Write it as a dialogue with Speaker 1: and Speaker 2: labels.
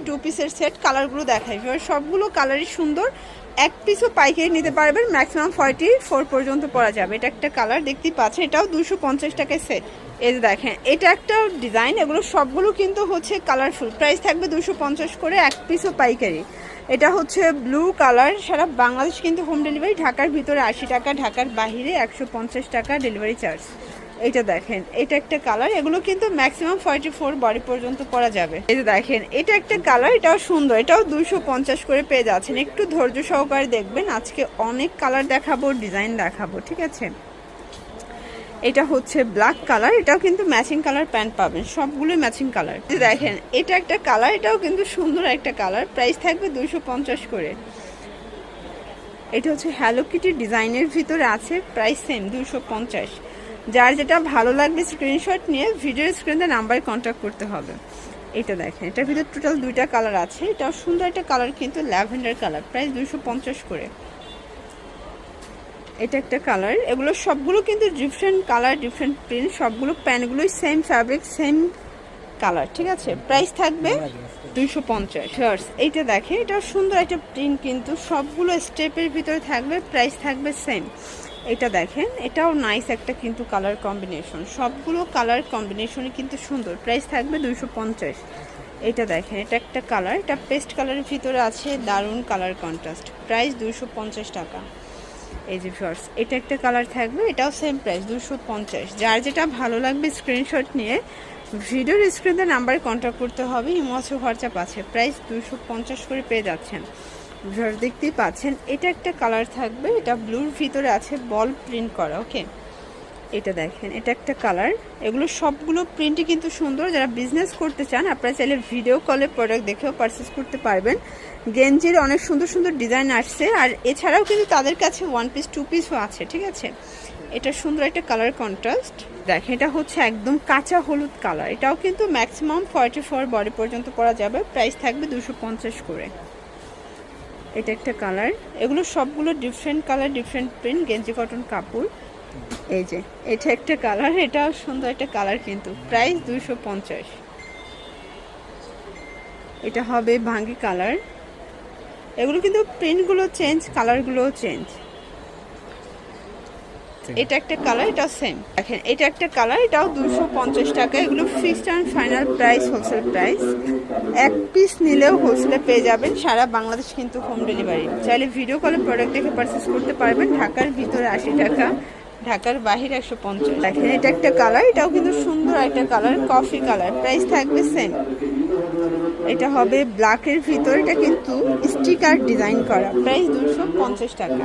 Speaker 1: Two পিসের set কালারগুলো দেখাই, সবগুলো কালারই সুন্দর। এক পিসও পাইকারি নিতে পারবেন, ম্যাক্সিমাম 44 পর্যন্ত পরা যাবে। এটা একটা কালার দেখতেই পাচ্ছেন, এটাও 250 টাকায় সেট। এই যে দেখেন এটা একটা ডিজাইন, এগুলো সবগুলো কিন্তু হচ্ছে কালারফুল, প্রাইস থাকবে 250 করে, এক পিসও পাইকারি। এটা হচ্ছে ব্লু কালার, সারা বাংলাদেশ কিন্তু হোম ডেলিভারি, ঢাকার ভিতরে 80 টাকা, ঢাকার বাইরে 150 টাকা ডেলিভারি চার্জ। এটা দেখেন এটা একটা কালার, এগুলো কিন্তু ম্যাক্সিমাম 44 বডি পর্যন্ত পরা যাবে। এই যে দেখেন এটা একটা কালার, এটাও সুন্দর, এটাও 250 করে পেয়ে যাচ্ছেন। একটু ধৈর্য সহকারে দেখবেন, আজকে অনেক কালার দেখাবো, ডিজাইন দেখাবো, ঠিক আছে। এটা হচ্ছে ব্ল্যাক কালার, এটাও কিন্তু ম্যাচিং কালার প্যান্ট পাবেন, সবগুলোই ম্যাচিং কালার। দেখেন এটা একটা কালার, এটাও কিন্তু সুন্দর একটা কালার, প্রাইস থাকবে 250 করে। এটা হচ্ছে হ্যালো কিটি ডিজাইনের ভিতরে আছে, প্রাইস সেম 250। যার যেটা ভালো লাগবে স্ক্রিনশট নিয়ে ভিডিওর স্ক্রিনে নাম্বারে কন্ট্যাক্ট করতে হবে। এটা দেখেন এটার ভিতরে টোটাল 2টা কালার আছে, এটাও সুন্দর একটা কালার কিন্তু ল্যাভেন্ডার কালার, প্রাইস 250 করে। এটা একটা কালার, এগুলো সবগুলো কিন্তু ডিফারেন্ট কালার, ডিফারেন্ট প্রিন্ট, সবগুলো প্যান্টগুলোই সেম ফ্যাব্রিক, সেম কালার, ঠিক আছে। প্রাইস থাকবে 250। এইটা দেখে এটাও সুন্দর একটা প্রিন্ট, কিন্তু সবগুলো স্টেপের ভিতরে থাকবে, প্রাইস থাকবে সেম। এটা দেখেন এটাও নাইস একটা কিন্তু কালার কম্বিনেশন, সবগুলো কালার কম্বিনেশনই কিন্তু সুন্দর, প্রাইস থাকবে 250। এটা দেখেন এটা একটা কালার, এটা পেস্ট কালারের ভিতরে আছে, দারুণ কালার কন্ট্রাস্ট, প্রাইস 250 টাকা। এই যে ফার্স এটা একটা কালার থাকবে, এটাও সেম প্রাইস 250। যার যেটা ভালো লাগবে স্ক্রিনশট নিয়ে ভিডিওর স্ক্রিনে নাম্বারে কন্ট্যাক্ট করতে হবে, ইমো আছে, হোয়াটসঅ্যাপ আছে, প্রাইস 250 করে পেয়ে যাচ্ছেন। দেখতেই পাচ্ছেন এটা একটা কালার থাকবে, এটা ব্লুর ভিতরে আছে বল প্রিন্ট করা, ওকে। এটা দেখেন এটা একটা কালার, এগুলো সবগুলো প্রিন্টই কিন্তু সুন্দর। যারা বিজনেস করতে চান আপনারা চাইলে ভিডিও কলে প্রোডাক্ট দেখেও পারচেস করতে পারবেন। গেঞ্জির অনেক সুন্দর সুন্দর ডিজাইন আসছে, আর এছাড়াও কিন্তু তাদের কাছে 1 পিস 2 পিসও আছে, ঠিক আছে। এটা সুন্দর একটা কালার কন্ট্রাস্ট। দেখেন এটা হচ্ছে একদম কাঁচা হলুদ কালার, এটাও কিন্তু ম্যাক্সিমাম 44 বডি পর্যন্ত পরা যাবে, প্রাইস থাকবে 250 করে। এটা একটা কালার, এগুলো সবগুলো ডিফারেন্ট কালার, ডিফারেন্ট প্রিন্ট, গেঞ্জি কটন কাপড়। এই যে এটা একটা কালার, এটাও সুন্দর একটা কালার কিন্তু, প্রাইস 250। এটা হবে ভাঙ্গি কালার, এগুলো কিন্তু প্রিন্টগুলো চেঞ্জ, কালারগুলোও চেঞ্জ। এটা একটা কালার, এটাও সেম। দেখেন এটা একটা কালার, এটাও 250 টাকা। এগুলো fixed and final price, wholesale price. এক পিস নিলেও হোলসেলে পেয়ে যাবেন, সারা বাংলাদেশ কিন্তু হোম ডেলিভারি। চাইলে ভিডিও কলে প্রোডাক্ট দেখে পারচেস করতে পারবেন, ঢাকার ভিতরে 80 টাকা, ঢাকার বাহিরে 150। দেখেন এটা একটা কালার, এটাও কিন্তু সুন্দর একটা কালার, কফি কালার, প্রাইস থাকবে সেম। এটা হবে ব্ল্যাকের ভিতর, এটা কিন্তু স্টিকার ডিজাইন করা, প্রাইস 250 টাকা।